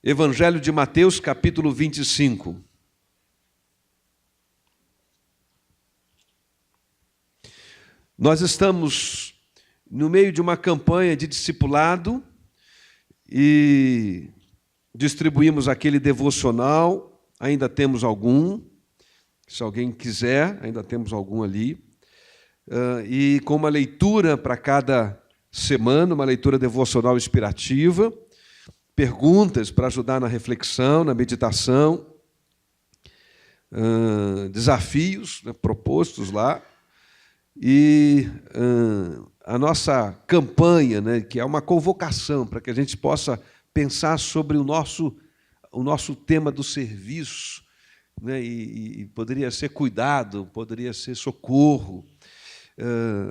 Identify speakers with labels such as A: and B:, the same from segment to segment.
A: Evangelho de Mateus, capítulo 25. Nós estamos no meio de uma campanha de discipulado e distribuímos aquele devocional, ainda temos algum, se alguém quiser, ainda temos algum ali, e com uma leitura para cada semana, uma leitura devocional inspirativa, perguntas para ajudar na reflexão, na meditação, desafios, né, propostos lá, e a nossa campanha, né, que é uma convocação para que a gente possa pensar sobre o nosso tema do serviço, né, e poderia ser cuidado, poderia ser socorro.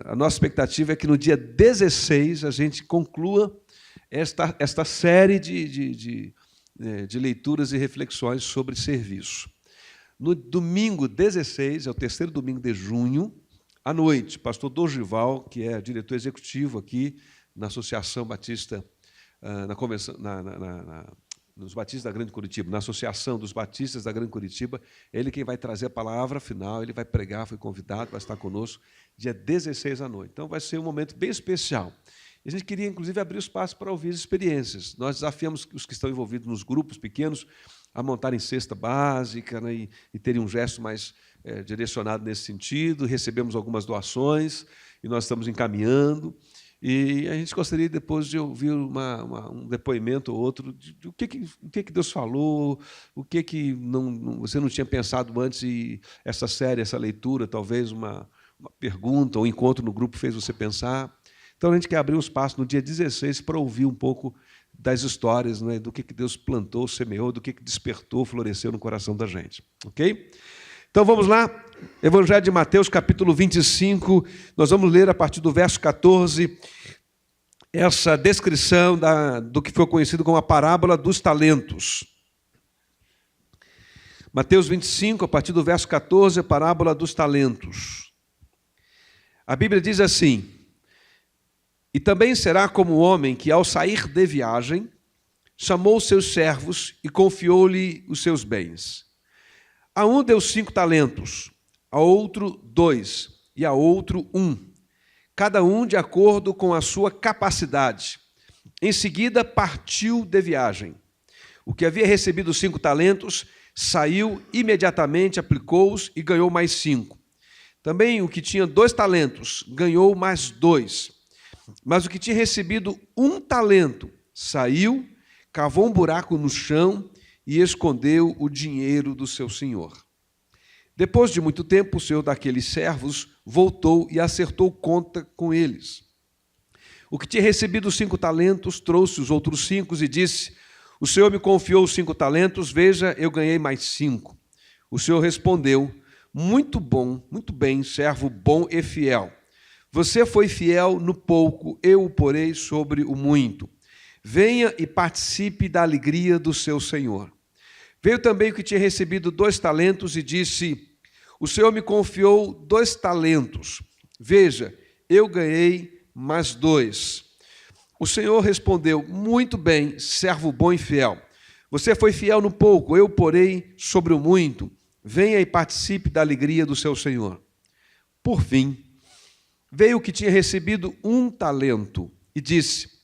A: A nossa expectativa é que no dia 16 a gente conclua esta série de leituras e reflexões sobre serviço. No domingo 16, é o terceiro domingo de junho, à noite, pastor Dorival, que é diretor executivo aqui na Associação Batista, nos Batistas da Grande Curitiba, na Associação dos Batistas da Grande Curitiba, ele quem vai trazer a palavra final, ele vai pregar, foi convidado, vai estar conosco, dia 16 à noite. Então, vai ser um momento bem especial. A gente queria, inclusive, abrir o espaço para ouvir as experiências. Nós desafiamos os que estão envolvidos nos grupos pequenos a montarem cesta básica, né, e terem um gesto mais direcionado nesse sentido. Recebemos algumas doações e nós estamos encaminhando. E a gente gostaria depois de ouvir um depoimento ou outro de o que Deus falou, o que você não tinha pensado antes, e essa série, essa leitura, talvez uma pergunta ou um encontro no grupo fez você pensar. Então, a gente quer abrir um espaço no dia 16 para ouvir um pouco das histórias, né, do que Deus plantou, semeou, do que despertou, floresceu no coração da gente. Ok? Então, vamos lá. Evangelho de Mateus, capítulo 25. Nós vamos ler a partir do verso 14 essa descrição do que foi conhecido como a parábola dos talentos. Mateus 25, a partir do verso 14, a parábola dos talentos. A Bíblia diz assim: e também será como o homem que, ao sair de viagem, chamou os seus servos e confiou-lhe os seus bens. A um deu 5 talentos, a outro 2, e a outro 1, cada um de acordo com a sua capacidade. Em seguida, partiu de viagem. O que havia recebido 5 talentos, saiu imediatamente, aplicou-os e ganhou mais 5. Também o que tinha 2 talentos, ganhou mais 2. Mas o que tinha recebido 1 talento, saiu, cavou um buraco no chão e escondeu o dinheiro do seu senhor. Depois de muito tempo, o senhor daqueles servos voltou e acertou conta com eles. O que tinha recebido 5 talentos, trouxe os outros 5 e disse: o senhor me confiou os 5 talentos, veja, eu ganhei mais 5. O senhor respondeu: muito bom, muito bem, servo bom e fiel. Você foi fiel no pouco, eu o porei sobre o muito. Venha e participe da alegria do seu senhor. Veio também o que tinha recebido 2 talentos e disse: o senhor me confiou 2 talentos. Veja, eu ganhei mais 2. O senhor respondeu: muito bem, servo bom e fiel. Você foi fiel no pouco, eu o porei sobre o muito. Venha e participe da alegria do seu senhor. Por fim, veio o que tinha recebido 1 talento e disse: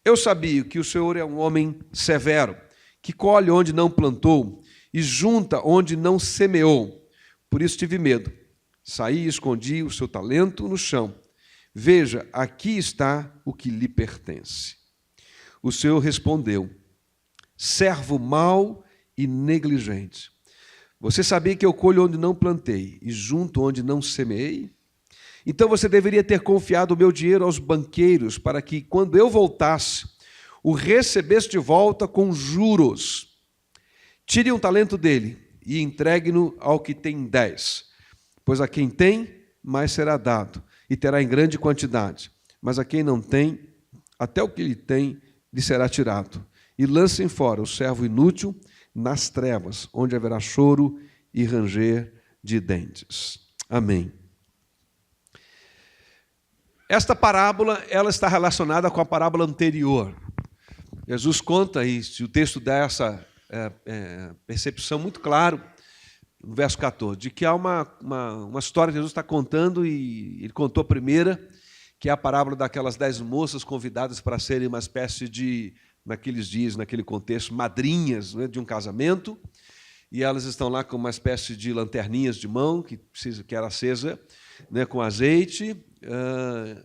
A: eu sabia que o senhor é um homem severo, que colhe onde não plantou e junta onde não semeou. Por isso tive medo. Saí e escondi o seu talento no chão. Veja, aqui está o que lhe pertence. O senhor respondeu: servo mau e negligente. Você sabia que eu colho onde não plantei e junto onde não semeei? Então você deveria ter confiado o meu dinheiro aos banqueiros, para que, quando eu voltasse, o recebesse de volta com juros. Tire 1 talento dele e entregue-no ao que tem 10. Pois a quem tem, mais será dado, e terá em grande quantidade. Mas a quem não tem, até o que lhe tem, lhe será tirado. E lancem fora o servo inútil nas trevas, onde haverá choro e ranger de dentes. Amém. Esta parábola ela está relacionada com a parábola anterior. Jesus conta isso, e o texto dá essa percepção muito clara, no verso 14, de que há uma história que Jesus está contando, e ele contou a primeira, que é a parábola daquelas 10 moças convidadas para serem uma espécie de, naqueles dias, naquele contexto, madrinhas, né, de um casamento, e elas estão lá com uma espécie de lanterninhas de mão, que era acesa, né, com azeite,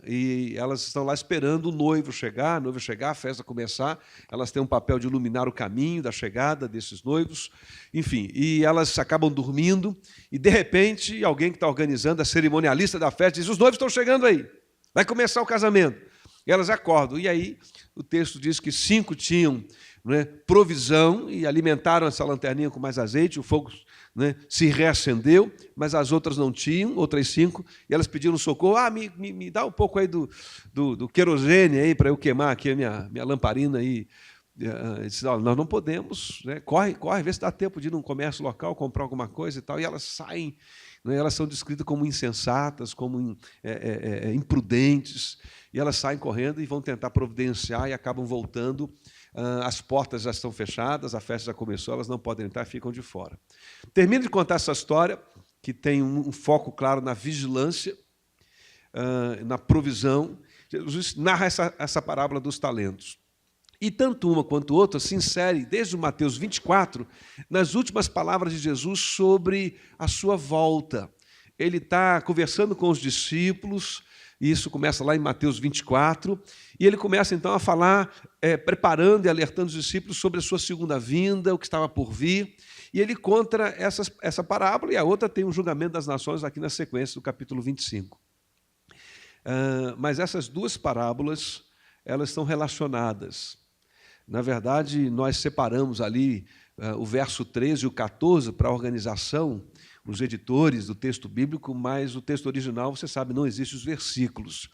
A: e elas estão lá esperando o noivo chegar, a festa começar. Elas têm um papel de iluminar o caminho da chegada desses noivos, enfim, e elas acabam dormindo, e de repente alguém que está organizando, a cerimonialista da festa, diz: os noivos estão chegando aí, vai começar o casamento. E elas acordam, e aí o texto diz que 5 tinham, né, provisão e alimentaram essa lanterninha com mais azeite, o fogo, né, se reacendeu, mas as outras não tinham, outras 5, e elas pediram socorro. Me dá um pouco aí do querosene aí para eu queimar aqui a minha lamparina aí. Disse: nós não podemos, né, corre, vê se dá tempo de ir num comércio local comprar alguma coisa e tal. E elas saem, né, elas são descritas como insensatas, como imprudentes, e elas saem correndo e vão tentar providenciar e acabam voltando. As portas já estão fechadas, a festa já começou, elas não podem entrar, ficam de fora. Termino de contar essa história, que tem um foco claro na vigilância, na provisão. Jesus narra essa parábola dos talentos. E tanto uma quanto outra se insere, desde o Mateus 24, nas últimas palavras de Jesus sobre a sua volta. Ele está conversando com os discípulos, e isso começa lá em Mateus 24, e ele começa então a falar, preparando e alertando os discípulos sobre a sua segunda vinda, o que estava por vir, e ele conta essa parábola, e a outra tem o julgamento das nações aqui na sequência do capítulo 25. Mas essas 2 parábolas, elas estão relacionadas. Na verdade, nós separamos ali o verso 13 e o 14 para a organização, os editores do texto bíblico, mas o texto original, você sabe, não existe os versículos.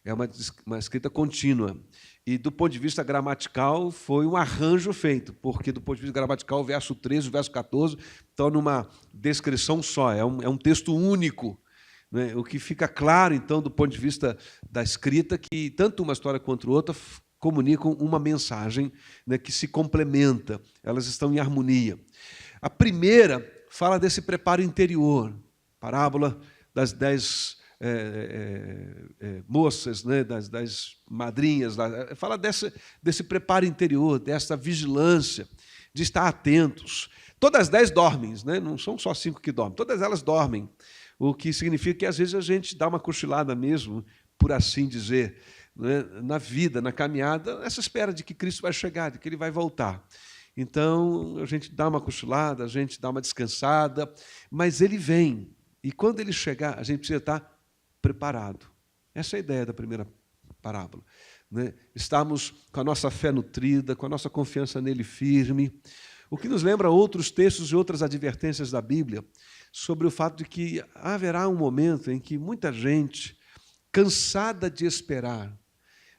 A: É uma escrita contínua. E, do ponto de vista gramatical, foi um arranjo feito, porque, do ponto de vista gramatical, o verso 13 e o verso 14 estão numa descrição só, é um texto único. Né? O que fica claro, então, do ponto de vista da escrita, que tanto uma história quanto outra comunicam uma mensagem, né, que se complementa, elas estão em harmonia. A primeira fala desse preparo interior, parábola das 10 moças, né, das 10 madrinhas, fala desse preparo interior, dessa vigilância, de estar atentos. Todas as 10 dormem, né, não são só 5 que dormem, todas elas dormem, o que significa que às vezes a gente dá uma cochilada mesmo, por assim dizer, né, na vida, na caminhada, nessa espera de que Cristo vai chegar, de que Ele vai voltar. Então, a gente dá uma cochilada, a gente dá uma descansada, mas Ele vem. E quando Ele chegar, a gente precisa estar preparado. Essa é a ideia da primeira parábola. Né? Estarmos com a nossa fé nutrida, com a nossa confiança nele firme, o que nos lembra outros textos e outras advertências da Bíblia sobre o fato de que haverá um momento em que muita gente, cansada de esperar,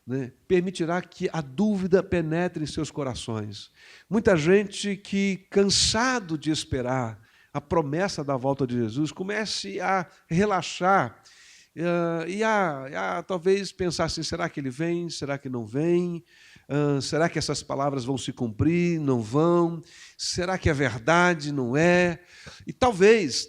A: né, permitirá que a dúvida penetre em seus corações. Muita gente que, cansado de esperar a promessa da volta de Jesus, comece a relaxar e a talvez pensar assim: será que ele vem? Será que não vem? Será que essas palavras vão se cumprir? Não vão? Será que é verdade? Não é? E talvez,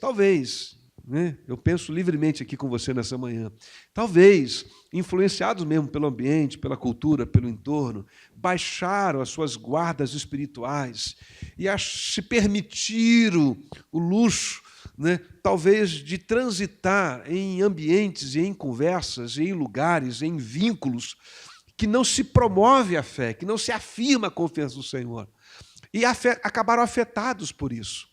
A: né, eu penso livremente aqui com você nessa manhã, talvez, influenciados mesmo pelo ambiente, pela cultura, pelo entorno, baixaram as suas guardas espirituais e se permitiram o luxo, né, talvez, de transitar em ambientes e em conversas, e em lugares, em vínculos que não se promove a fé, que não se afirma a confiança no Senhor. E acabaram afetados por isso.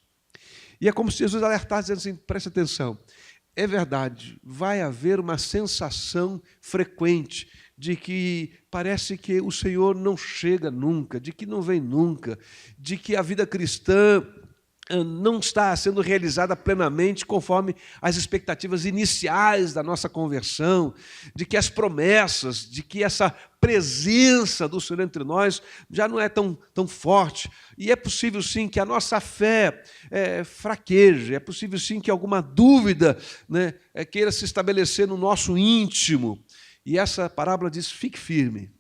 A: E é como se Jesus alertasse, dizendo assim: preste atenção, é verdade, vai haver uma sensação frequente de que parece que o Senhor não chega nunca, de que não vem nunca, de que a vida cristã não está sendo realizada plenamente conforme as expectativas iniciais da nossa conversão, de que as promessas, de que essa presença do Senhor entre nós já não é tão forte. E é possível, sim, que a nossa fé fraqueje, é possível, sim, que alguma dúvida, né, queira se estabelecer no nosso íntimo. E essa parábola diz: fique firme.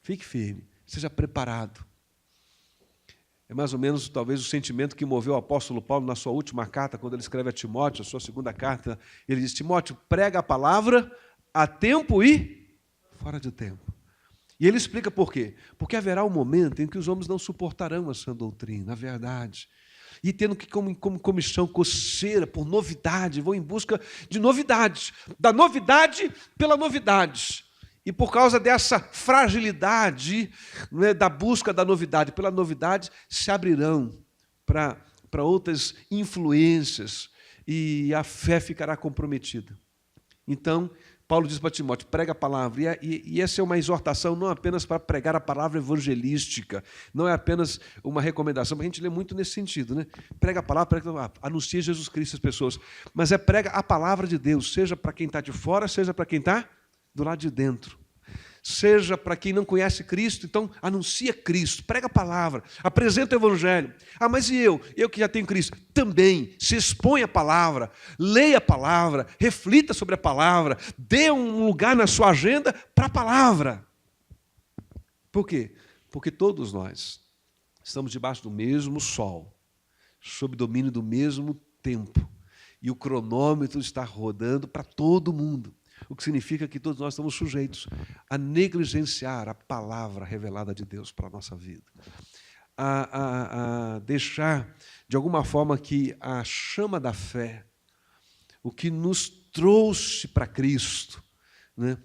A: Fique firme, seja preparado. É mais ou menos, talvez, o sentimento que moveu o apóstolo Paulo na sua última carta, quando ele escreve a Timóteo, a sua segunda carta. Ele diz: Timóteo, prega a palavra a tempo e fora de tempo. E ele explica por quê. Porque haverá um momento em que os homens não suportarão a sã doutrina, a verdade. E tendo que, como comichão, coceira por novidade, vão em busca de novidades. Da novidade pela novidade. E por causa dessa fragilidade, né, da busca da novidade pela novidade, se abrirão para outras influências e a fé ficará comprometida. Então, Paulo diz para Timóteo: prega a palavra. E essa é uma exortação não apenas para pregar a palavra evangelística, não é apenas uma recomendação, a gente lê muito nesse sentido, né? Prega a palavra, anuncia Jesus Cristo às pessoas, mas é prega a palavra de Deus, seja para quem está de fora, seja para quem está do lado de dentro. Seja para quem não conhece Cristo, então anuncia Cristo, prega a palavra, apresenta o Evangelho. Ah, mas e eu? Eu que já tenho Cristo. Também se expõe a palavra, leia a palavra, reflita sobre a palavra, dê um lugar na sua agenda para a palavra. Por quê? Porque todos nós estamos debaixo do mesmo sol, sob domínio do mesmo tempo. E o cronômetro está rodando para todo mundo. O que significa que todos nós estamos sujeitos a negligenciar a palavra revelada de Deus para a nossa vida. A deixar, de alguma forma, que a chama da fé, o que nos trouxe para Cristo, né,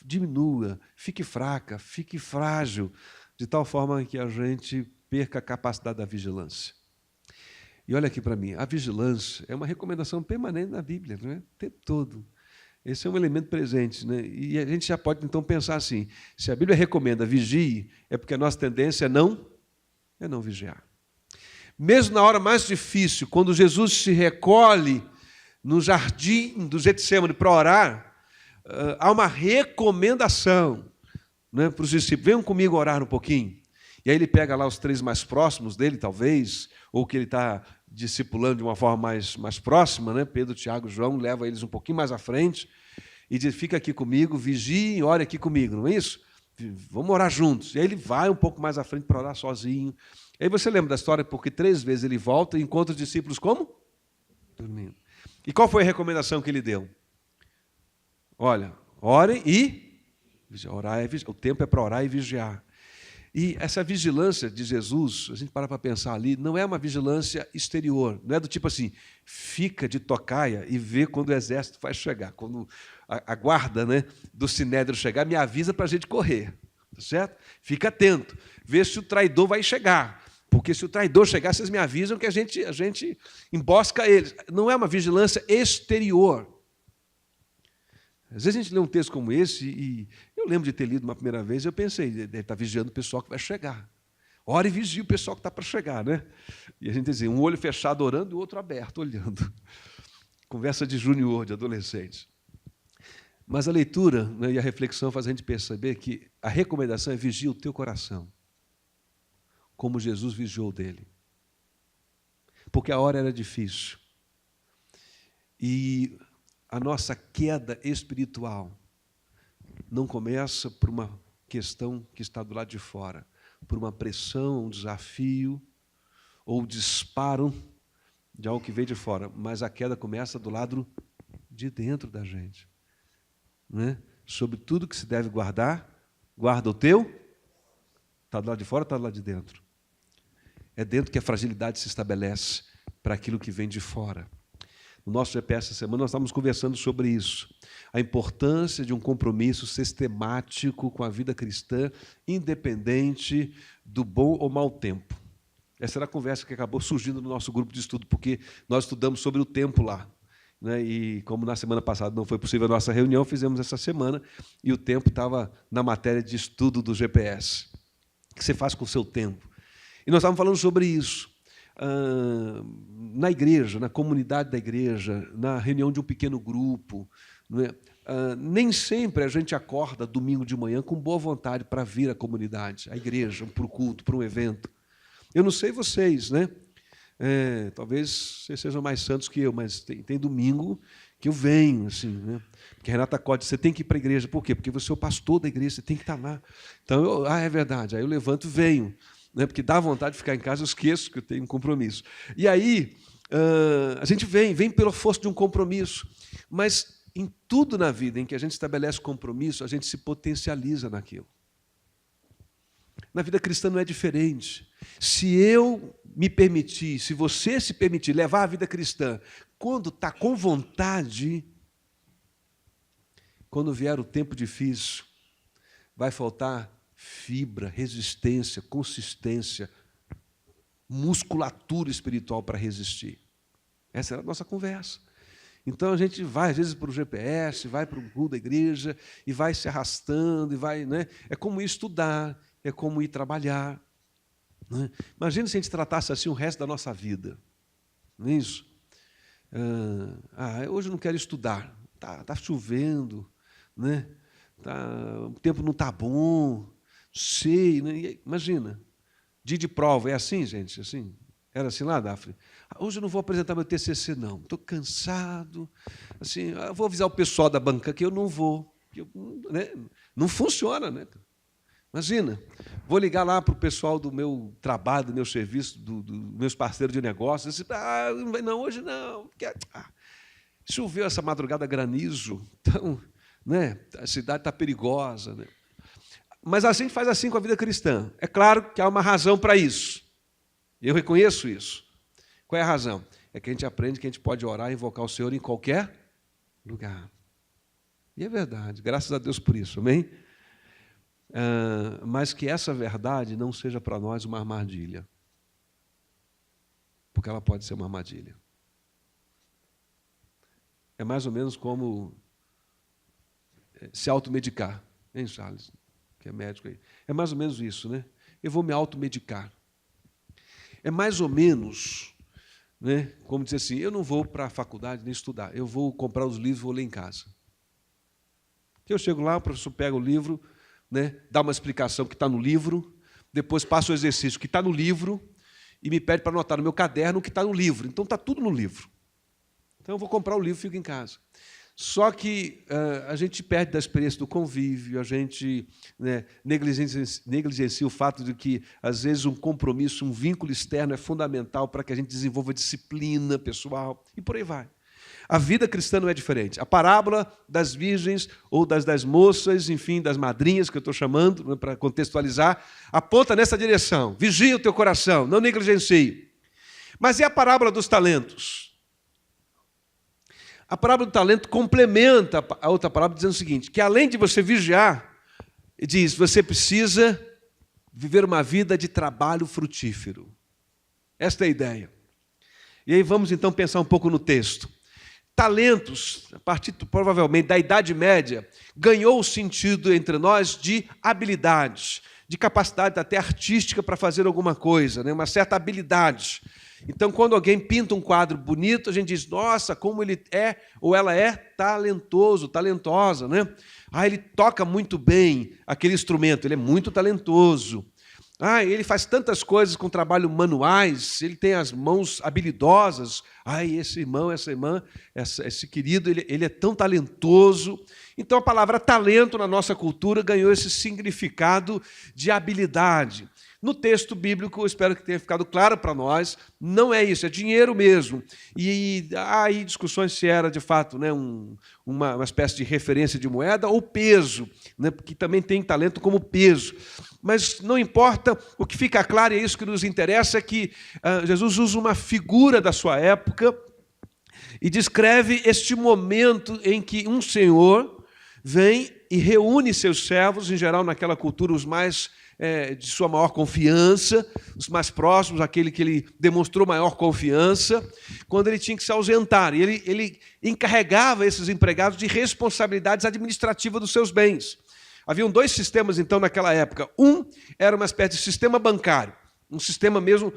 A: diminua, fique fraca, fique frágil, de tal forma que a gente perca a capacidade da vigilância. E olha aqui para mim, a vigilância é uma recomendação permanente na Bíblia, não é? O tempo todo. Esse é um elemento presente, né? E a gente já pode, então, pensar assim: se a Bíblia recomenda vigie, é porque a nossa tendência é não vigiar. Mesmo na hora mais difícil, quando Jesus se recolhe no jardim do Getsêmani para orar, há uma recomendação, né, para os discípulos: venham comigo orar um pouquinho. E aí ele pega lá os 3 mais próximos dele, talvez, ou que ele está discipulando de uma forma mais próxima, né? Pedro, Tiago, João, leva eles um pouquinho mais à frente e diz: fica aqui comigo, vigie e ore aqui comigo, não é isso? Vamos orar juntos. E aí ele vai um pouco mais à frente para orar sozinho. E aí você lembra da história, porque 3 vezes ele volta e encontra os discípulos como? Dormindo. E qual foi a recomendação que ele deu? Olha, orem e vigiar. O tempo é para orar e vigiar. E essa vigilância de Jesus, a gente para pensar ali, não é uma vigilância exterior, não é do tipo assim: fica de tocaia e vê quando o exército vai chegar, quando a guarda, né, do Sinédrio chegar, me avisa para a gente correr, tá certo? Fica atento, vê se o traidor vai chegar, porque se o traidor chegar, vocês me avisam que a gente embosca eles. Não é uma vigilância exterior. Às vezes a gente lê um texto como esse e eu lembro de ter lido uma primeira vez e eu pensei: ele está vigiando o pessoal que vai chegar. Ora e vigia o pessoal que está para chegar, né? E a gente dizia, um olho fechado orando e o outro aberto olhando. Conversa de júnior, de adolescente. Mas a leitura, né, e a reflexão faz a gente perceber que a recomendação é: vigia o teu coração, como Jesus vigiou dele. Porque a hora era difícil. E a nossa queda espiritual não começa por uma questão que está do lado de fora, por uma pressão, um desafio ou disparo de algo que veio de fora, mas a queda começa do lado de dentro da gente. Né? Sobre tudo que se deve guardar, guarda o teu. Está do lado de fora ou está do lado de dentro? É dentro que a fragilidade se estabelece para aquilo que vem de fora. No nosso GPS essa semana nós estávamos conversando sobre isso. A importância de um compromisso sistemático com a vida cristã, independente do bom ou mau tempo. Essa era a conversa que acabou surgindo no nosso grupo de estudo, porque nós estudamos sobre o tempo lá. Né? E como na semana passada não foi possível a nossa reunião, fizemos essa semana, e o tempo estava na matéria de estudo do GPS. O que você faz com o seu tempo? E nós estávamos falando sobre isso. Na igreja, na comunidade da igreja, na reunião de um pequeno grupo, não é? Nem sempre a gente acorda domingo de manhã com boa vontade para vir à comunidade, à igreja, para o culto, para um evento. Eu não sei vocês, né? Talvez vocês sejam mais santos que eu, mas tem domingo que eu venho, assim, né? Porque a Renata Code, você tem que ir para a igreja. Por quê? Porque você é o pastor da igreja, você tem que estar lá. Então, é verdade. Aí eu levanto e venho, né? Porque dá vontade de ficar em casa, eu esqueço que eu tenho um compromisso. E aí, a gente vem pela força de um compromisso. Mas em tudo na vida em que a gente estabelece compromisso, a gente se potencializa naquilo. Na vida cristã não é diferente. Se eu me permitir, se você se permitir levar a vida cristã, quando está com vontade, quando vier o tempo difícil, vai faltar fibra, resistência, consistência, musculatura espiritual para resistir. Essa era a nossa conversa. Então a gente vai, às vezes, para o GPS, vai para o Google da igreja, e vai se arrastando, e vai, né? É como ir estudar, é como ir trabalhar. Né? Imagina se a gente tratasse assim o resto da nossa vida. Não é isso? Hoje eu não quero estudar. Tá chovendo, né? O tempo não está bom, sei. Né? Imagina. Dia de prova, é assim, gente? Assim? Era assim lá, Daphne? Hoje eu não vou apresentar meu TCC, não. Estou cansado. Assim, eu vou avisar o pessoal da banca que eu não vou. Né? Não funciona, né? Imagina, vou ligar lá para o pessoal do meu trabalho, do meu serviço, dos meus parceiros de negócios. Não, hoje não. Porque, choveu essa madrugada, granizo. Então, né, a cidade está perigosa. Né? Mas a gente faz assim com a vida cristã. É claro que há uma razão para isso. Eu reconheço isso. Qual é a razão? É que a gente aprende que a gente pode orar e invocar o Senhor em qualquer lugar. E é verdade, graças a Deus por isso, amém? Mas que essa verdade não seja para nós uma armadilha. Porque ela pode ser uma armadilha. É mais ou menos como se automedicar. Hein, Charles? Que é médico aí. É mais ou menos isso, né? Eu vou me automedicar. É mais ou menos, né, como dizer assim, eu não vou para a faculdade nem estudar, eu vou comprar os livros e vou ler em casa. Eu chego lá, o professor pega o livro, né, dá uma explicação que está no livro, depois passa o exercício que está no livro e me pede para anotar no meu caderno o que está no livro. Então, está tudo no livro. Então, eu vou comprar o livro e fico em casa. Só que a gente perde da experiência do convívio, a gente, né, negligencia o fato de que, às vezes, um compromisso, um vínculo externo é fundamental para que a gente desenvolva disciplina pessoal, e por aí vai. A vida cristã não é diferente. A parábola das virgens ou das 10 moças, enfim, das madrinhas, que eu estou chamando, né, para contextualizar, aponta nessa direção. Vigia o teu coração, não negligencie. Mas e a parábola dos talentos? A parábola do talento complementa a outra parábola dizendo o seguinte, que além de você vigiar, diz, você precisa viver uma vida de trabalho frutífero. Esta é a ideia. E aí vamos então pensar um pouco no texto. Talentos, a partir provavelmente da Idade Média, ganhou o sentido entre nós de habilidades, de capacidade até artística para fazer alguma coisa, né? Uma certa habilidade. Então, quando alguém pinta um quadro bonito, a gente diz, nossa, como ele é ou ela é talentoso, talentosa, né? Ele toca muito bem aquele instrumento, ele é muito talentoso. Ele faz tantas coisas com trabalho manuais, ele tem as mãos habilidosas. Esse irmão, essa irmã, esse querido, ele é tão talentoso. Então, a palavra talento na nossa cultura ganhou esse significado de habilidade. No texto bíblico, eu espero que tenha ficado claro para nós, não é isso, é dinheiro mesmo. E há aí discussões se era, de fato, né, uma espécie de referência de moeda ou peso, né, porque também tem talento como peso. Mas não importa, o que fica claro, e é isso que nos interessa, é que Jesus usa uma figura da sua época e descreve este momento em que um senhor vem e reúne seus servos, em geral naquela cultura os mais de sua maior confiança, os mais próximos, aquele que ele demonstrou maior confiança, quando ele tinha que se ausentar. E ele encarregava esses empregados de responsabilidades administrativas dos seus bens. Haviam 2 sistemas, então, naquela época. Um era uma espécie de sistema bancário. Um sistema mesmo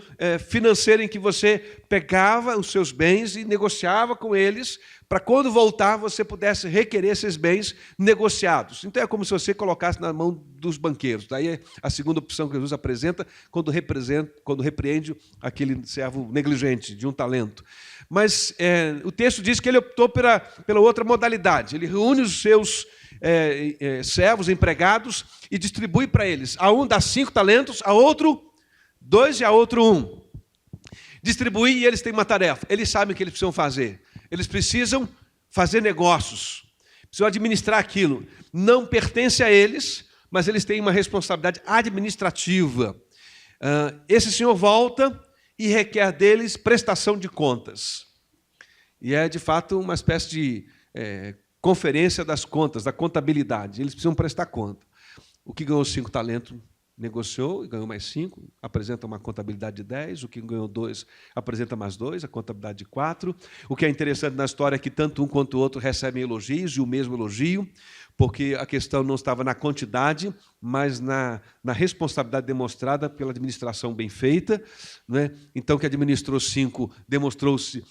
A: financeiro em que você pegava os seus bens e negociava com eles para quando voltar você pudesse requerer esses bens negociados. Então é como se você colocasse na mão dos banqueiros. Daí é a segunda opção que Jesus apresenta quando repreende aquele servo negligente de um talento. Mas o texto diz que ele optou pela outra modalidade. Ele reúne os seus servos, empregados, e distribui para eles. A um dá 5 talentos, a outro 2 e a outro 1. Distribuir e eles têm uma tarefa. Eles sabem o que eles precisam fazer. Eles precisam fazer negócios. Precisam administrar aquilo. Não pertence a eles, mas eles têm uma responsabilidade administrativa. Esse senhor volta e requer deles prestação de contas. E é, de fato, uma espécie de conferência das contas, da contabilidade. Eles precisam prestar conta. O que ganhou 5 talentos negociou e ganhou mais 5, apresenta uma contabilidade de 10, o que ganhou 2 apresenta mais 2, a contabilidade de 4. O que é interessante na história é que tanto um quanto o outro recebem elogios, e o mesmo elogio, porque a questão não estava na quantidade, mas na responsabilidade demonstrada pela administração bem feita. Né? Então, que administrou 5 demonstrou-se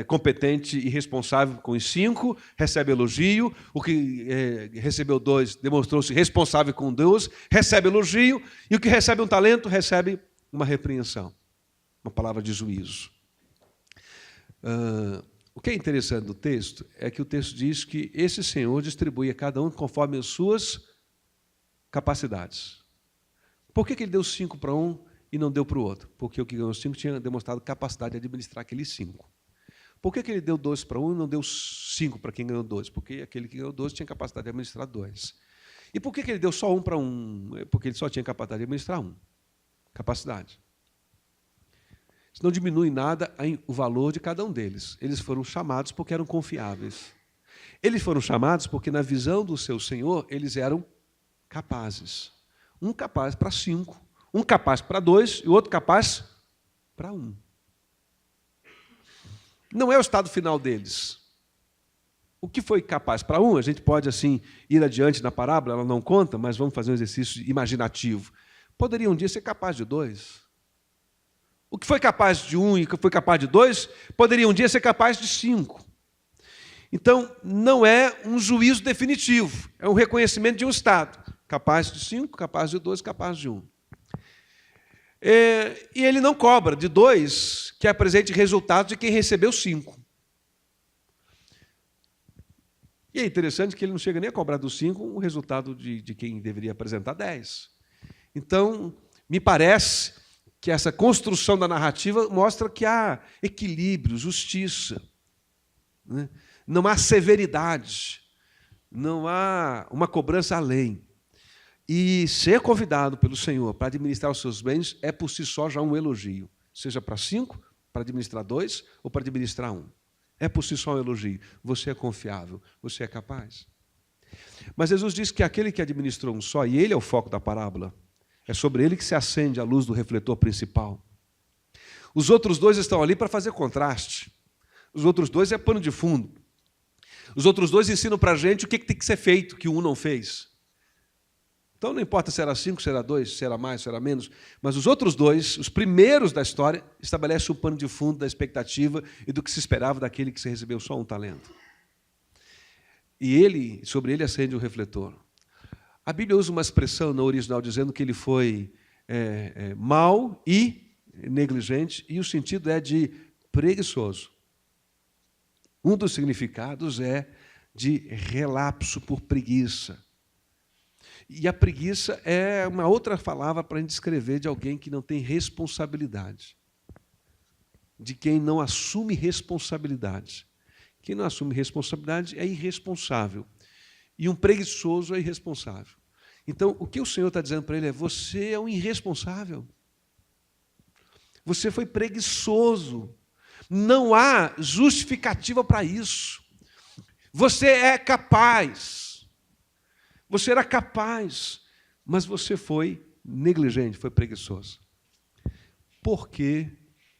A: competente e responsável com os 5, recebe elogio. O que recebeu 2 demonstrou-se responsável com 2, recebe elogio. E o que recebe um talento recebe uma repreensão, uma palavra de juízo. O que é interessante do texto é que o texto diz que esse senhor distribui a cada um conforme as suas capacidades. Por que ele deu 5 para um e não deu para o outro? Porque o que ganhou 5 tinha demonstrado capacidade de administrar aqueles 5. Por que ele deu 2 para um e não deu 5 para quem ganhou 2? Porque aquele que ganhou 2 tinha capacidade de administrar 2. E por que ele deu só 1 para um? Porque ele só tinha capacidade de administrar 1. Capacidade. Isso não diminui nada o valor de cada um deles. Eles foram chamados porque eram confiáveis. Eles foram chamados porque, na visão do seu Senhor, eles eram capazes. Um capaz para 5, um capaz para 2 e o outro capaz para 1. Não é o estado final deles. O que foi capaz para 1, a gente pode assim ir adiante na parábola, ela não conta, mas vamos fazer um exercício imaginativo. Poderia um dia ser capaz de 2. O que foi capaz de 1 e o que foi capaz de 2, poderia um dia ser capaz de 5. Então, não é um juízo definitivo, é um reconhecimento de um estado. Capaz de 5, capaz de 2, capaz de 1. E ele não cobra de 2 que apresente resultado de quem recebeu 5. E é interessante que ele não chega nem a cobrar dos 5 o resultado de quem deveria apresentar 10. Então, me parece que essa construção da narrativa mostra que há equilíbrio, justiça, né? Não há severidade, não há uma cobrança além. E ser convidado pelo Senhor para administrar os seus bens é por si só já um elogio, seja para 5, para administrar 2 ou para administrar 1. É por si só um elogio. Você é confiável, você é capaz. Mas Jesus diz que aquele que administrou um só, e ele é o foco da parábola, é sobre ele que se acende a luz do refletor principal. Os outros 2 estão ali para fazer contraste. Os outros 2 é pano de fundo. Os outros 2 ensinam para a gente o que tem que ser feito, que o 1 não fez. Então, não importa se era 5, se era 2, se era mais, se era menos, mas os outros 2, os primeiros da história, estabelecem o pano de fundo da expectativa e do que se esperava daquele que se recebeu só um talento. E sobre ele acende o refletor. A Bíblia usa uma expressão no original dizendo que ele foi mau e negligente, e o sentido é de preguiçoso. Um dos significados é de relapso por preguiça. E a preguiça é uma outra palavra para a gente descrever de alguém que não tem responsabilidade, de quem não assume responsabilidade. Quem não assume responsabilidade é irresponsável. E um preguiçoso é irresponsável. Então, o que o Senhor está dizendo para ele é: você é um irresponsável. Você foi preguiçoso. Não há justificativa para isso. Você é capaz. Você era capaz, mas você foi negligente, foi preguiçoso. Por que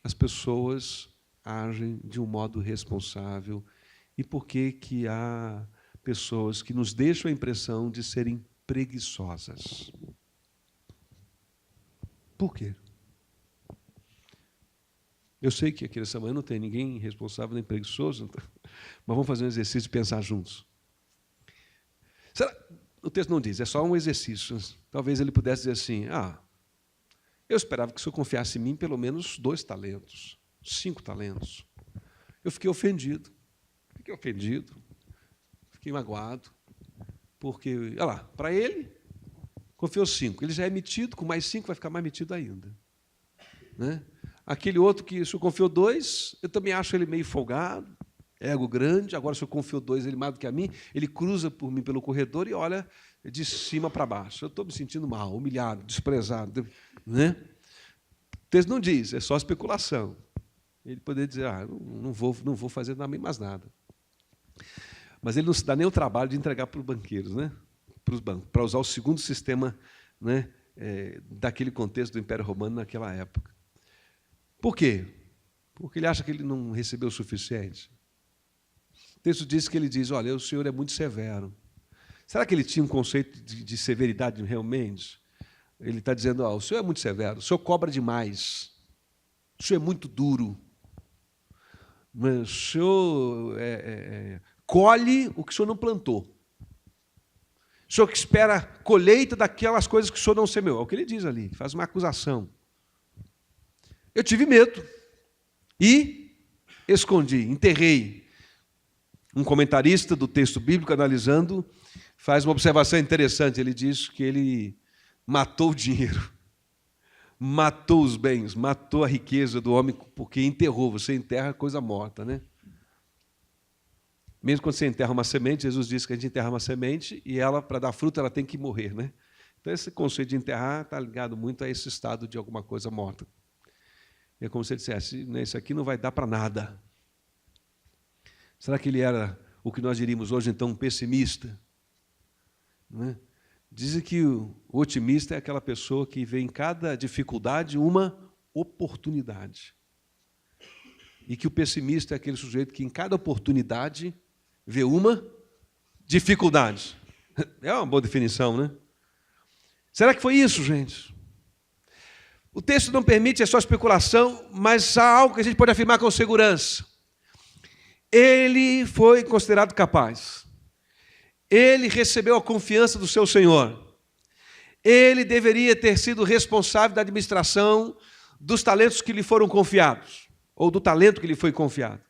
A: as pessoas agem de um modo responsável e por que há pessoas que nos deixam a impressão de serem preguiçosas? Por quê? Eu sei que aqui nessa manhã não tem ninguém responsável nem preguiçoso, então, mas vamos fazer um exercício de pensar juntos. O texto não diz, é só um exercício. Talvez ele pudesse dizer assim, eu esperava que o senhor confiasse em mim pelo menos 2 talentos, 5 talentos. Eu fiquei ofendido, fiquei magoado, porque, olha lá, para ele, confiou 5. Ele já é metido, com mais 5 vai ficar mais metido ainda. Né? Aquele outro que o senhor confiou 2, eu também acho ele meio folgado, ego grande, agora o senhor confiou 2, ele mais do que a mim, ele cruza por mim pelo corredor e olha de cima para baixo. Eu estou me sentindo mal, humilhado, desprezado. Né? O texto não diz, é só especulação. Ele poderia dizer, não vou fazer mais nada. Mas ele não se dá nem o trabalho de entregar para os banqueiros, né? Para os bancos, para usar o segundo sistema, né, daquele contexto do Império Romano naquela época. Por quê? Porque ele acha que ele não recebeu o suficiente. O texto diz que ele diz, olha, o senhor é muito severo. Será que ele tinha um conceito de severidade realmente? Ele está dizendo, o senhor é muito severo, o senhor cobra demais, o senhor é muito duro, mas o senhor colhe o que o senhor não plantou. O senhor que espera colheita daquelas coisas que o senhor não semeou. É o que ele diz ali, faz uma acusação. Eu tive medo e escondi, enterrei. Um comentarista do texto bíblico, analisando, faz uma observação interessante. Ele diz que ele matou o dinheiro, matou os bens, matou a riqueza do homem, porque enterrou. Você enterra coisa morta, né? Mesmo quando você enterra uma semente, Jesus disse que a gente enterra uma semente e ela, para dar fruto, ela tem que morrer, né? Então, esse conceito de enterrar está ligado muito a esse estado de alguma coisa morta. É como se ele dissesse, isso aqui não vai dar para nada. Será que ele era o que nós diríamos hoje, então, um pessimista? Né? Dizem que o otimista é aquela pessoa que vê em cada dificuldade uma oportunidade. E que o pessimista é aquele sujeito que em cada oportunidade vê uma dificuldade. É uma boa definição, né? Será que foi isso, gente? O texto não permite a sua especulação, mas há algo que a gente pode afirmar com segurança. Ele foi considerado capaz. Ele recebeu a confiança do seu Senhor. Ele deveria ter sido responsável da administração dos talentos que lhe foram confiados, ou do talento que lhe foi confiado.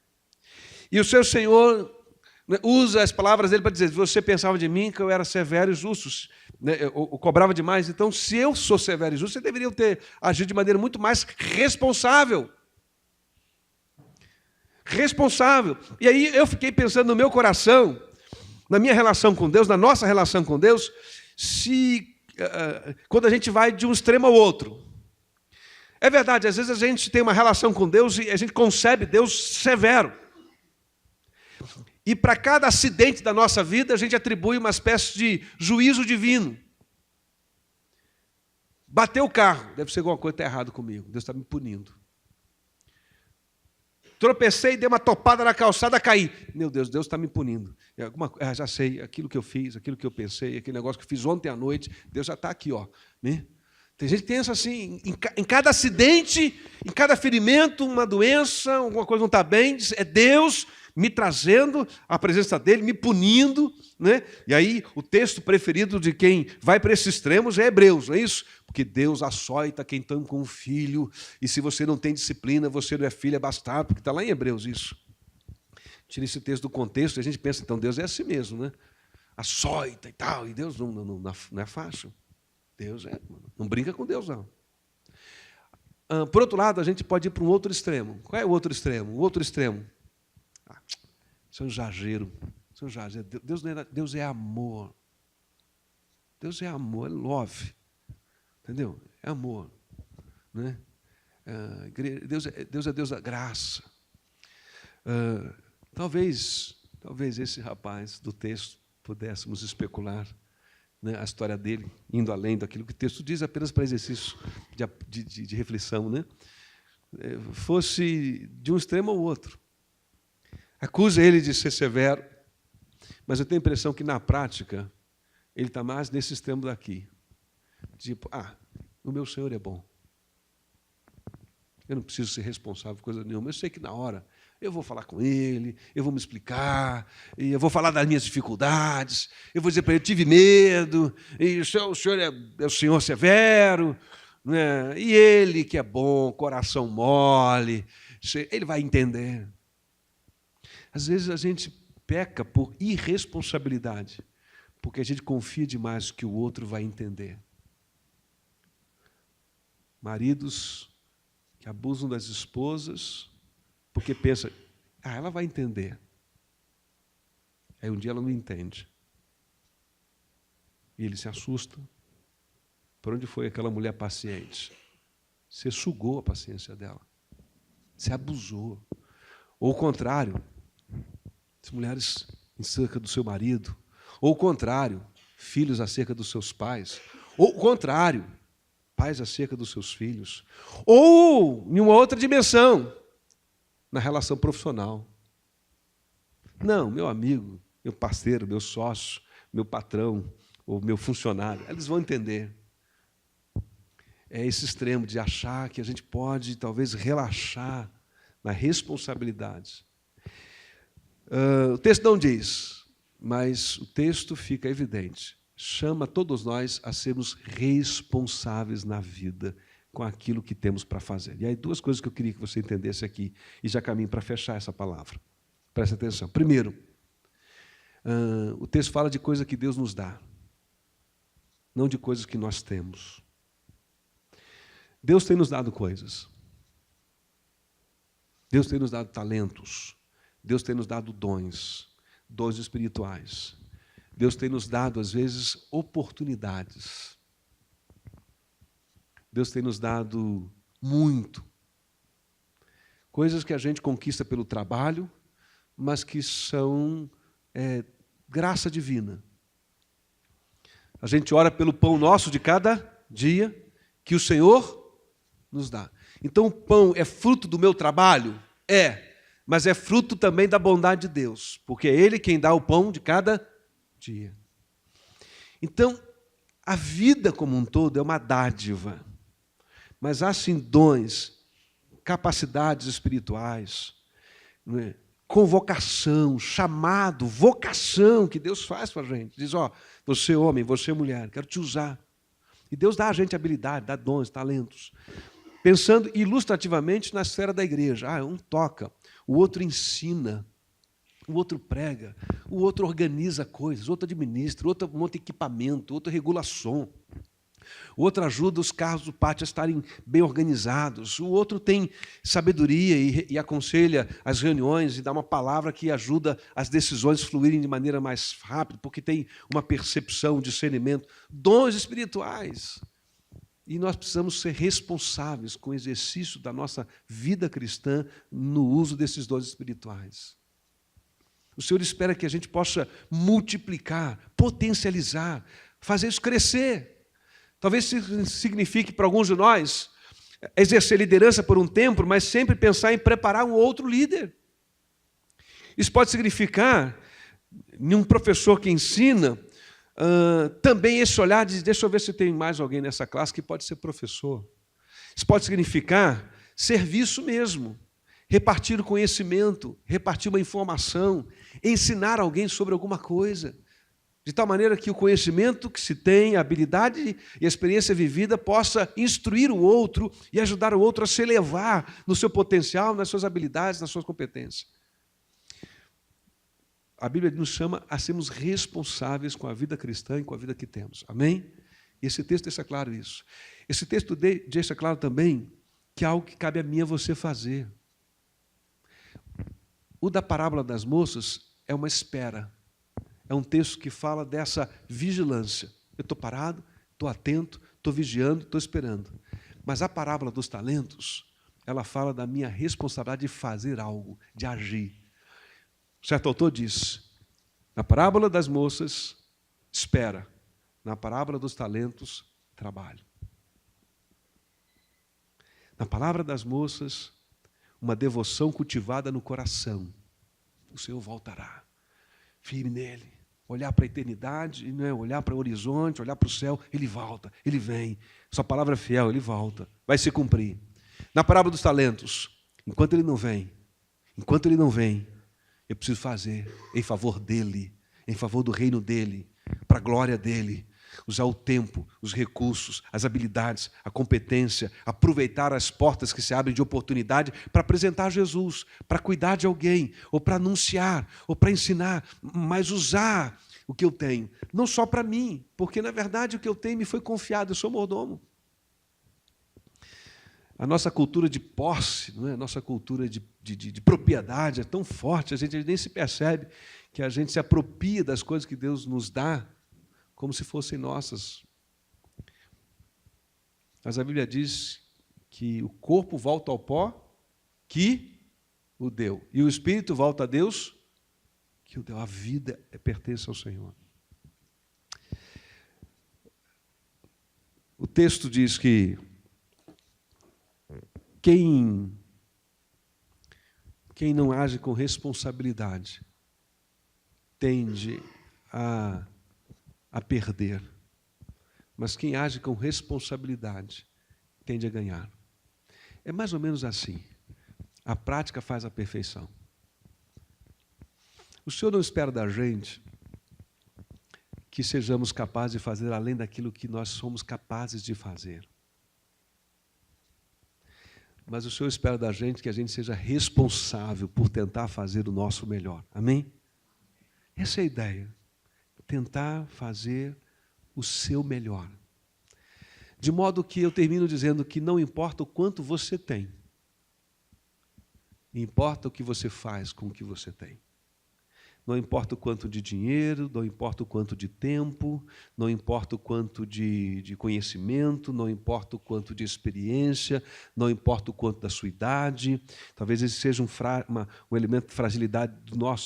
A: E o seu Senhor usa as palavras dele para dizer, você pensava de mim que eu era severo e justo, né, eu cobrava demais, então se eu sou severo e justo, você deveria ter agido de maneira muito mais responsável. Responsável. E aí eu fiquei pensando no meu coração, na minha relação com Deus, na nossa relação com Deus, quando a gente vai de um extremo ao outro. É verdade, às vezes a gente tem uma relação com Deus e a gente concebe Deus severo. E para cada acidente da nossa vida, a gente atribui uma espécie de juízo divino. Bateu o carro, deve ser alguma coisa que está errada comigo, Deus está me punindo. Tropecei, dei uma topada na calçada, caí. Meu Deus, Deus está me punindo. Já sei, aquilo que eu fiz, aquilo que eu pensei, aquele negócio que eu fiz ontem à noite, Deus já está aqui, ó. Né? Tem gente que pensa assim, em cada acidente, em cada ferimento, uma doença, alguma coisa não está bem, é Deus me trazendo à presença dele, me punindo, né? E aí o texto preferido de quem vai para esses extremos é Hebreus, não é isso? Porque Deus açoita quem tem com o filho, e se você não tem disciplina, você não é filho, é bastardo, porque está lá em Hebreus isso. Tira esse texto do contexto e a gente pensa, então Deus é assim mesmo, né? Açoita e tal, e Deus não é fácil. Deus não brinca com Deus, não. Por outro lado, a gente pode ir para um outro extremo. Qual é o outro extremo? O outro extremo. Isso é um exagero. Isso é um exagero. Deus é amor. Deus é amor, é love. Entendeu? É amor. Né? Deus é Deus da graça. Talvez esse rapaz do texto pudéssemos especular, né, a história dele, indo além daquilo que o texto diz, apenas para exercício de reflexão, né? Fosse de um extremo ao outro. Acusa ele de ser severo, mas eu tenho a impressão que, na prática, ele está mais nesse extremo daqui. Tipo, o meu Senhor é bom. Eu não preciso ser responsável por coisa nenhuma. Eu sei que na hora eu vou falar com ele, eu vou me explicar, e eu vou falar das minhas dificuldades, eu vou dizer para ele, eu tive medo, e o senhor é o senhor severo, né? E ele que é bom, coração mole, ele vai entender. Às vezes a gente peca por irresponsabilidade, porque a gente confia demais que o outro vai entender. Maridos que abusam das esposas, porque pensa, ela vai entender. Aí um dia ela não entende. E ele se assusta. Por onde foi aquela mulher paciente? Você sugou a paciência dela. Você abusou. Ou o contrário, as mulheres acerca do seu marido. Ou o contrário, filhos acerca dos seus pais. Ou o contrário, pais acerca dos seus filhos. Ou, em uma outra dimensão, na relação profissional. Não, meu amigo, meu parceiro, meu sócio, meu patrão, ou meu funcionário, eles vão entender. É esse extremo de achar que a gente pode, talvez, relaxar na responsabilidade. O texto não diz, mas o texto fica evidente. Chama todos nós a sermos responsáveis na vida com aquilo que temos para fazer. E aí, duas coisas que eu queria que você entendesse aqui, e já caminho para fechar essa palavra. Preste atenção. Primeiro, o texto fala de coisa que Deus nos dá, não de coisas que nós temos. Deus tem nos dado coisas. Deus tem nos dado talentos. Deus tem nos dado dons espirituais. Deus tem nos dado, às vezes, oportunidades. Deus tem nos dado muito. Coisas que a gente conquista pelo trabalho, mas que são graça divina. A gente ora pelo pão nosso de cada dia, que o Senhor nos dá. Então, o pão é fruto do meu trabalho? É, mas é fruto também da bondade de Deus, porque é Ele quem dá o pão de cada dia. Então, a vida como um todo é uma dádiva, mas há sim dons, capacidades espirituais, não é? Convocação, chamado, vocação que Deus faz para a gente. Diz, você homem, você mulher, quero te usar. E Deus dá a gente habilidade, dá dons, talentos. Pensando ilustrativamente na esfera da igreja. Um toca, o outro ensina, o outro prega, o outro organiza coisas, o outro administra, o outro monta equipamento, o outro regula som. O outro ajuda os carros do pátio a estarem bem organizados. O outro tem sabedoria e aconselha as reuniões e dá uma palavra que ajuda as decisões fluírem de maneira mais rápida, porque tem uma percepção, um discernimento. Dons espirituais. E nós precisamos ser responsáveis com o exercício da nossa vida cristã no uso desses dons espirituais. O Senhor espera que a gente possa multiplicar, potencializar, fazer isso crescer. Talvez isso signifique para alguns de nós exercer liderança por um tempo, mas sempre pensar em preparar um outro líder. Isso pode significar, em um professor que ensina, também esse olhar de, deixa eu ver se tem mais alguém nessa classe que pode ser professor. Isso pode significar serviço mesmo, repartir o conhecimento, repartir uma informação, ensinar alguém sobre alguma coisa. De tal maneira que o conhecimento que se tem, a habilidade e a experiência vivida possa instruir o outro e ajudar o outro a se elevar no seu potencial, nas suas habilidades, nas suas competências. A Bíblia nos chama a sermos responsáveis com a vida cristã e com a vida que temos. Amém? E esse texto deixa claro isso. Esse texto deixa claro também que é algo que cabe a mim e a você fazer. O da parábola das moças é uma espera. É um texto que fala dessa vigilância. Eu estou parado, estou atento, estou vigiando, estou esperando. Mas a parábola dos talentos, ela fala da minha responsabilidade de fazer algo, de agir. Certo autor diz, na parábola das moças, espera. Na parábola dos talentos, trabalho. Na palavra das moças, uma devoção cultivada no coração. O Senhor voltará. Firme nele. Olhar para a eternidade, não é? Olhar para o horizonte, olhar para o céu, ele volta, ele vem. Sua palavra é fiel, ele volta, vai se cumprir. Na parábola dos talentos, enquanto ele não vem, eu preciso fazer em favor dele, em favor do reino dele, para a glória dele. Usar o tempo, os recursos, as habilidades, a competência, aproveitar as portas que se abrem de oportunidade para apresentar Jesus, para cuidar de alguém, ou para anunciar, ou para ensinar, mas usar o que eu tenho, não só para mim, porque na verdade o que eu tenho me foi confiado, eu sou mordomo. A nossa cultura de posse, não é? A nossa cultura de propriedade é tão forte, a gente nem se percebe que a gente se apropria das coisas que Deus nos dá, como se fossem nossas. Mas a Bíblia diz que o corpo volta ao pó que o deu, e o espírito volta a Deus que o deu. A vida pertence ao Senhor. O texto diz que quem não age com responsabilidade tende a perder. Mas quem age com responsabilidade tende a ganhar. É mais ou menos assim. A prática faz a perfeição. O Senhor não espera da gente que sejamos capazes de fazer além daquilo que nós somos capazes de fazer. Mas o Senhor espera da gente que a gente seja responsável por tentar fazer o nosso melhor. Amém? Essa é a ideia. Tentar fazer o seu melhor. De modo que eu termino dizendo que não importa o quanto você tem, importa o que você faz com o que você tem. Não importa o quanto de dinheiro, não importa o quanto de tempo, não importa o quanto de conhecimento, não importa o quanto de experiência, não importa o quanto da sua idade. Talvez esse seja um elemento de fragilidade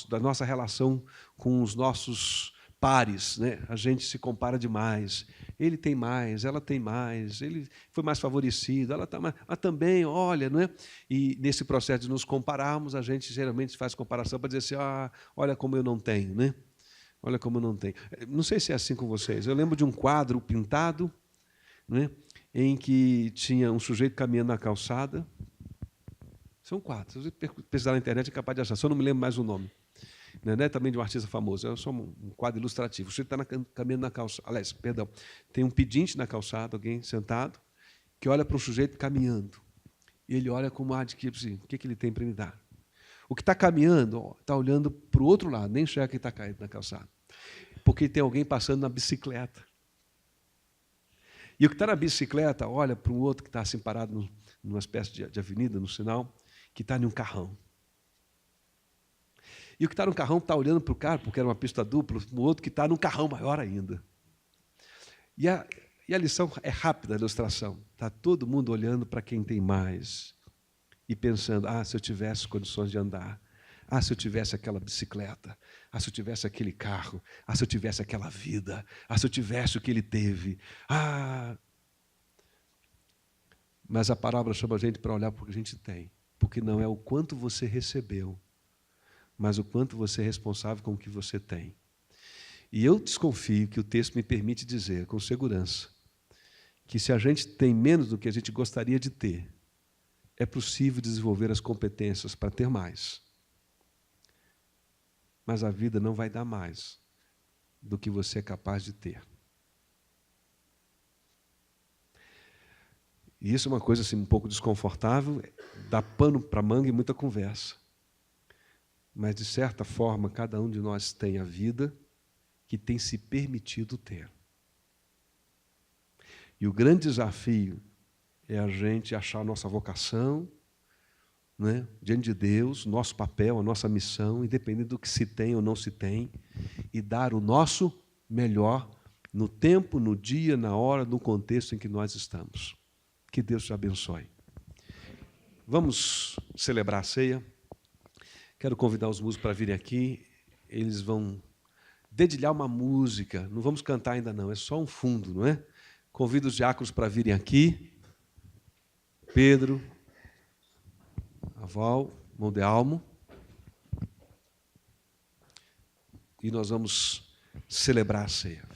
A: da nossa relação com os nossos pares, né? A gente se compara demais. Ele tem mais, ela tem mais, ele foi mais favorecido, ela está mais, mas também, olha, não é? E nesse processo de nos compararmos, a gente geralmente faz comparação para dizer assim, olha como eu não tenho, né? Olha como eu não tenho. Não sei se é assim com vocês. Eu lembro de um quadro pintado, né, em que tinha um sujeito caminhando na calçada. Isso é um quadro. Se você pesquisar na internet, é capaz de achar. Só não me lembro mais o nome. Não é também de um artista famoso, é só um quadro ilustrativo. O sujeito está caminhando na calçada. Aliás, perdão, tem um pedinte na calçada, alguém sentado, que olha para um sujeito caminhando. E ele olha como de que assim, o que ele tem para me dar. O que está caminhando está olhando para o outro lado, nem enxerga quem está caído na calçada. Porque tem alguém passando na bicicleta. E o que está na bicicleta olha para um outro que está assim parado numa espécie de avenida, no sinal, que está em um carrão. E o que está no carrão está olhando para o cara, porque era uma pista dupla, o outro que está num carrão maior ainda. E a lição é rápida, a ilustração. Está todo mundo olhando para quem tem mais e pensando, se eu tivesse condições de andar, se eu tivesse aquela bicicleta, se eu tivesse aquele carro, se eu tivesse aquela vida, se eu tivesse o que ele teve. Mas a parábola chama a gente para olhar para o que a gente tem, porque não é o quanto você recebeu, mas o quanto você é responsável com o que você tem. E eu desconfio que o texto me permite dizer, com segurança, que se a gente tem menos do que a gente gostaria de ter, é possível desenvolver as competências para ter mais. Mas a vida não vai dar mais do que você é capaz de ter. E isso é uma coisa assim, um pouco desconfortável, dá pano para manga e muita conversa. Mas, de certa forma, cada um de nós tem a vida que tem se permitido ter. E o grande desafio é a gente achar a nossa vocação, né, diante de Deus, nosso papel, a nossa missão, independente do que se tem ou não se tem, e dar o nosso melhor no tempo, no dia, na hora, no contexto em que nós estamos. Que Deus te abençoe. Vamos celebrar a ceia. Quero convidar os músicos para virem aqui. Eles vão dedilhar uma música. Não vamos cantar ainda não, é só um fundo, não é? Convido os diáconos para virem aqui. Pedro, Aval, Mão de Almo. E nós vamos celebrar a ceia.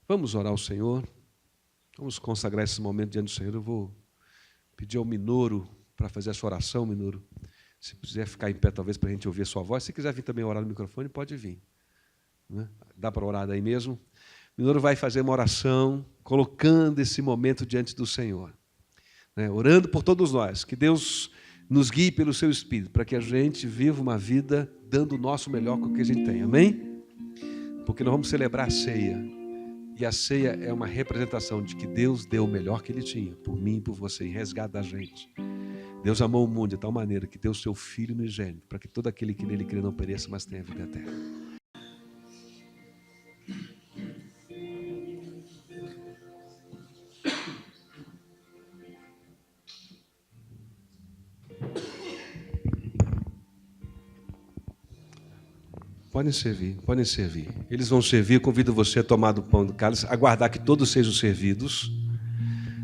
A: Vamos orar ao Senhor. Vamos consagrar esse momento diante do Senhor. Eu vou pedir ao Minoro para fazer a sua oração, Minoro. Se quiser ficar em pé, talvez, para a gente ouvir a sua voz. Se quiser vir também orar no microfone, pode vir. Né? Dá para orar daí mesmo? Minoro vai fazer uma oração, colocando esse momento diante do Senhor. Né? Orando por todos nós, que Deus nos guie pelo seu Espírito, para que a gente viva uma vida dando o nosso melhor com o que a gente tem. Amém? Porque nós vamos celebrar a ceia. E a ceia é uma representação de que Deus deu o melhor que Ele tinha, por mim e por você, em resgate da gente. Deus amou o mundo de tal maneira que deu o seu Filho unigênito, para que todo aquele que nele crê não pereça, mas tenha vida eterna. Podem servir, podem servir. Eles vão servir, convido você a tomar do pão do cálice, aguardar que todos sejam servidos.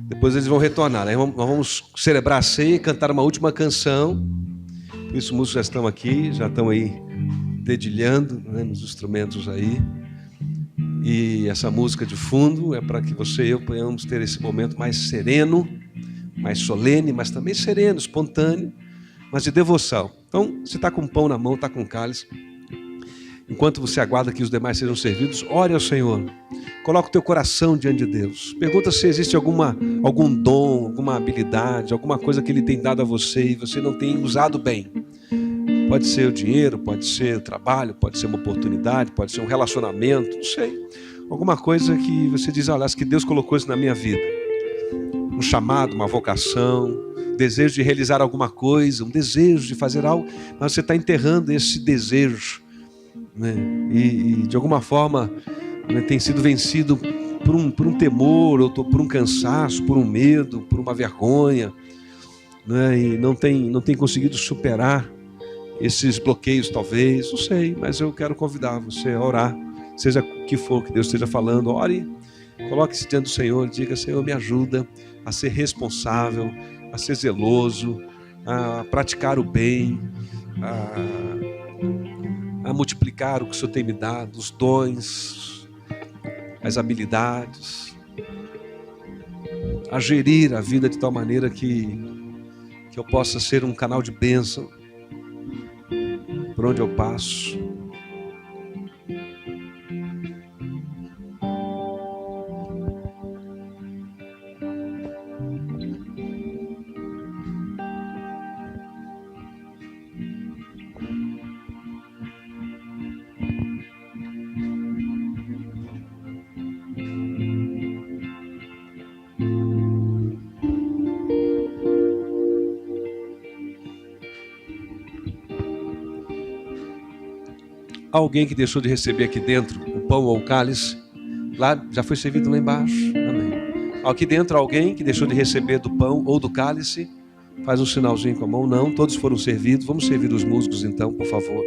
A: Depois eles vão retornar. Nós vamos celebrar a ceia e cantar uma última canção. Por isso os músicos já estão aqui, já estão aí dedilhando, né, nos instrumentos aí. E essa música de fundo é para que você e eu possamos ter esse momento mais sereno, mais solene, mas também sereno, espontâneo, mas de devoção. Então, se está com pão na mão, está com cálice. Enquanto você aguarda que os demais sejam servidos, ore ao Senhor. Coloca o teu coração diante de Deus. Pergunta se existe algum dom, alguma habilidade, alguma coisa que Ele tem dado a você e você não tem usado bem. Pode ser o dinheiro, pode ser o trabalho, pode ser uma oportunidade, pode ser um relacionamento, não sei. Alguma coisa que você diz, olha, que Deus colocou isso na minha vida. Um chamado, uma vocação, desejo de realizar alguma coisa, um desejo de fazer algo, mas você está enterrando esse desejo. Né? E de alguma forma, né, tem sido vencido por um temor, ou por um cansaço, por um medo, por uma vergonha, né? E não tem conseguido superar esses bloqueios, talvez, não sei, mas eu quero convidar você a orar, seja o que for que Deus esteja falando, ore, coloque-se diante do Senhor, diga, Senhor, me ajuda a ser responsável, a ser zeloso, a praticar o bem, a multiplicar o que o Senhor tem me dado, os dons, as habilidades, a gerir a vida de tal maneira que eu possa ser um canal de bênção por onde eu passo. Alguém que deixou de receber aqui dentro o pão ou o cálice, lá já foi servido lá embaixo. Amém. Aqui dentro alguém que deixou de receber do pão ou do cálice, faz um sinalzinho com a mão. Não, todos foram servidos. Vamos servir os músicos então, por favor.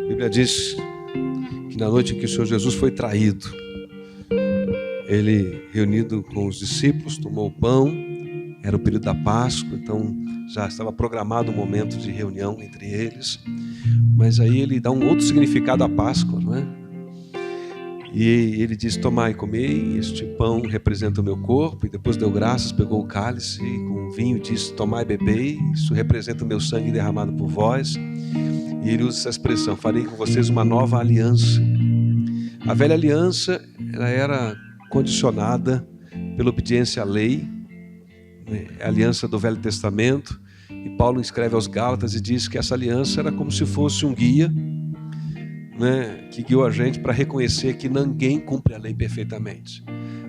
A: A Bíblia diz que na noite em que o Senhor Jesus foi traído, Ele, reunido com os discípulos, tomou o pão, era o período da Páscoa, então já estava programado um momento de reunião entre eles, mas aí Ele dá um outro significado à Páscoa, não é? E Ele diz, tomai e comei, este pão representa o meu corpo, e depois deu graças, pegou o cálice com o vinho e disse, tomai e bebei, isso representa o meu sangue derramado por vós. E ele usa essa expressão: farei com vocês uma nova aliança. A velha aliança, ela era condicionada pela obediência à lei, né? A aliança do Velho Testamento. E Paulo escreve aos Gálatas e diz que essa aliança era como se fosse um guia, né, que guiou a gente para reconhecer que ninguém cumpre a lei perfeitamente.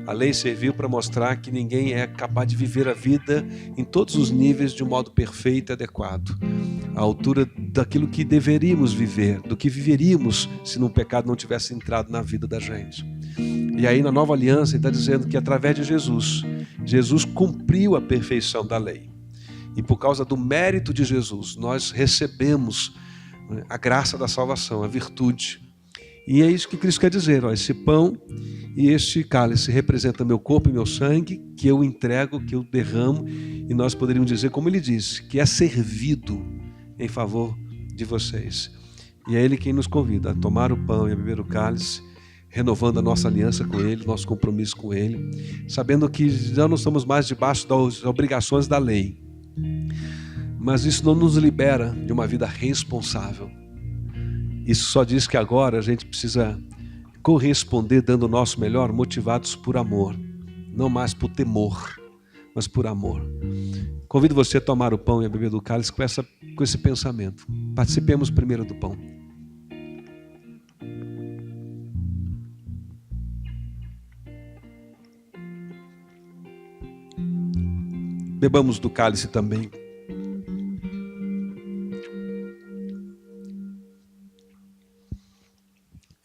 A: A lei serviu para mostrar que ninguém é capaz de viver a vida em todos os níveis de um modo perfeito e adequado, à altura daquilo que deveríamos viver, do que viveríamos se um pecado não tivesse entrado na vida da gente. E aí na nova aliança ele está dizendo que através de Jesus cumpriu a perfeição da lei. E por causa do mérito de Jesus, nós recebemos a graça da salvação, a virtude. E é isso que Cristo quer dizer: esse pão e este cálice representam meu corpo e meu sangue, que eu entrego, que eu derramo. E nós poderíamos dizer, como ele disse, que é servido em favor de vocês. E é ele quem nos convida a tomar o pão e a beber o cálice, renovando a nossa aliança com ele, nosso compromisso com ele, sabendo que já não estamos mais debaixo das obrigações da lei. Mas isso não nos libera de uma vida responsável. Isso só diz que agora a gente precisa corresponder dando o nosso melhor, motivados por amor, não mais por temor, mas por amor. Convido você a tomar o pão e a beber do cálice com esse pensamento. Participemos primeiro do pão. Bebamos do cálice também.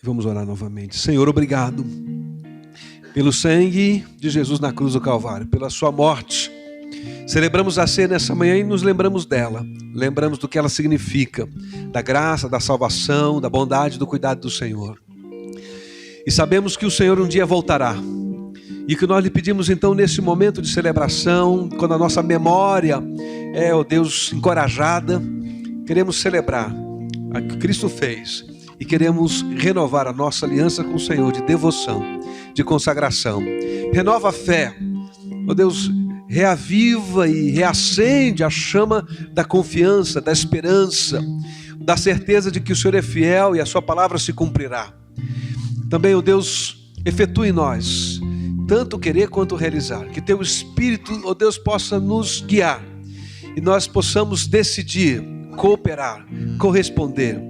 A: Vamos orar novamente. Senhor, obrigado pelo sangue de Jesus na cruz do Calvário, pela sua morte. Celebramos a ceia nessa manhã e nos lembramos dela. Lembramos do que ela significa, da graça, da salvação, da bondade, do cuidado do Senhor. E sabemos que o Senhor um dia voltará. E que nós lhe pedimos então nesse momento de celebração, quando a nossa memória é, ó Deus, encorajada, queremos celebrar o que Cristo fez e queremos renovar a nossa aliança com o Senhor de devoção, de consagração. Renova a fé, ó Deus, reaviva e reacende a chama da confiança, da esperança, da certeza de que o Senhor é fiel e a sua palavra se cumprirá. Também, ó Deus, efetue em nós tanto querer quanto realizar, que teu Espírito, ó Deus, possa nos guiar e nós possamos decidir, cooperar, corresponder,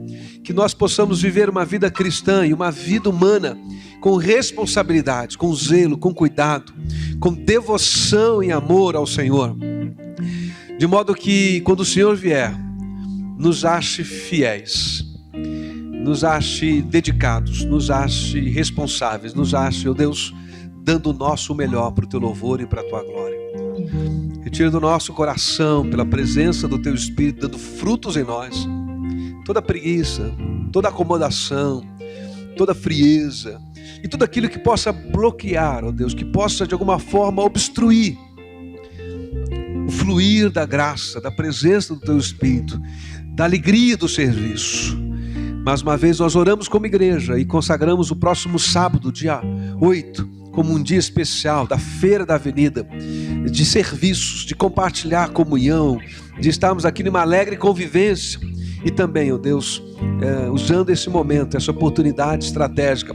A: que nós possamos viver uma vida cristã e uma vida humana com responsabilidade, com zelo, com cuidado, com devoção e amor ao Senhor, de modo que quando o Senhor vier, nos ache fiéis, nos ache dedicados, nos ache responsáveis, nos ache, ó Deus, dando o nosso melhor para o teu louvor e para a tua glória. Retira do nosso coração, pela presença do teu Espírito, dando frutos em nós, toda preguiça, toda acomodação, toda frieza e tudo aquilo que possa bloquear, ó Deus, que possa de alguma forma obstruir o fluir da graça, da presença do teu Espírito, da alegria do serviço. Mais uma vez nós oramos como igreja e consagramos o próximo sábado, dia 8, como um dia especial da Feira da Avenida, de serviços, de compartilhar a comunhão, de estarmos aqui numa alegre convivência e também, ó Deus, usando esse momento, essa oportunidade estratégica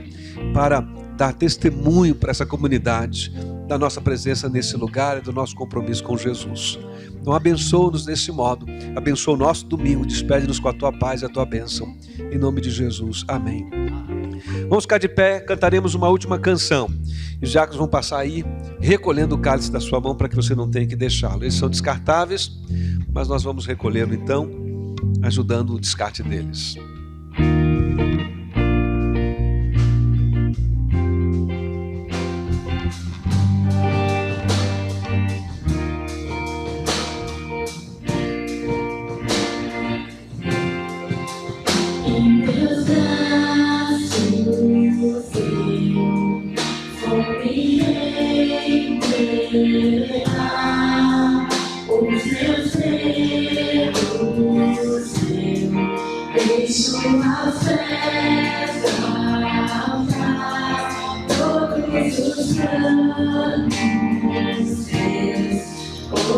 A: para dar testemunho para essa comunidade da nossa presença nesse lugar e do nosso compromisso com Jesus. Então abençoa-nos desse modo, abençoa o nosso domingo, despede-nos com a tua paz e a tua bênção, em nome de Jesus, amém. Vamos ficar de pé, cantaremos uma última canção. E os diáconos vão passar aí, recolhendo o cálice da sua mão para que você não tenha que deixá-lo. Eles são descartáveis, mas nós vamos recolhê-lo então, ajudando o descarte deles.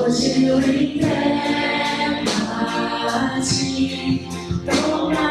B: Hoje eu entrego a ti, toma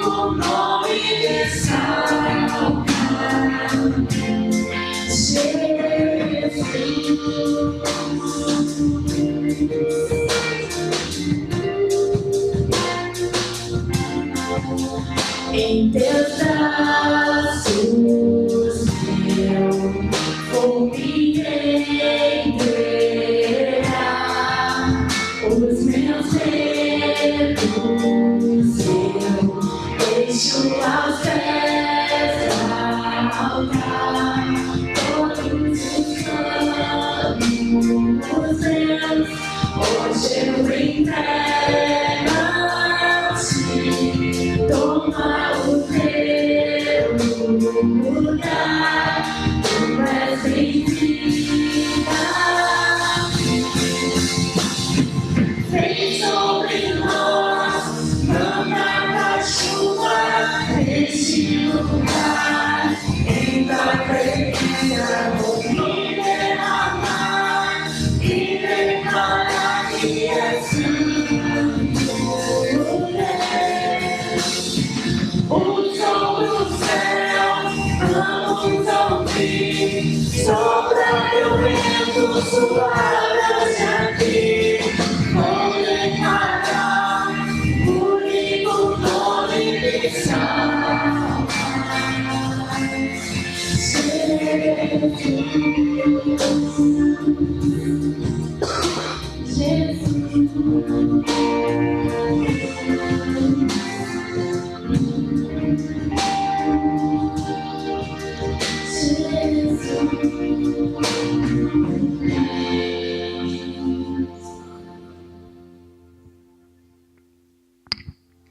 B: único nome que salva. Em teus braços eu vou me entregar, os meus dedos eu deixo aos pés do altar, todos os caminhos meus, hoje eu entrego a ti. Toma o teu lugar, tu és bem-vinda. Vem sobre nós, manda a chuva neste lugar, em tua presença vou me derramar e declarar que és santo. O som do céu, vamos ouvir, sopra teu vento suave hoje aqui, vou declarar o único nome que salva.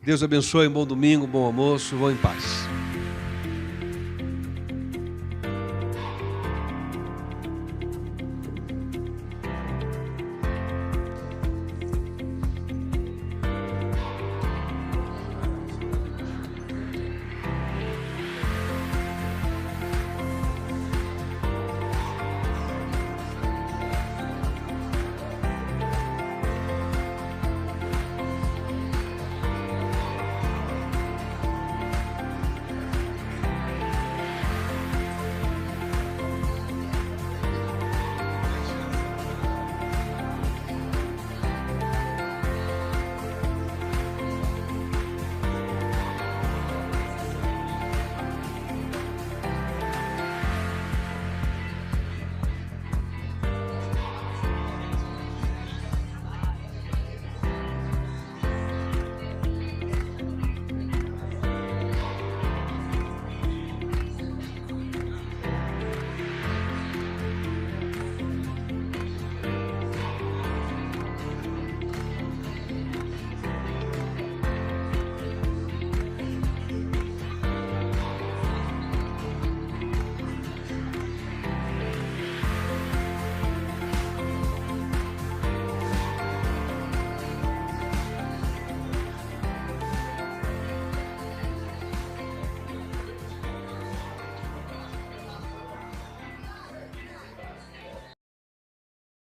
A: Deus abençoe, bom domingo, bom almoço, vão em paz.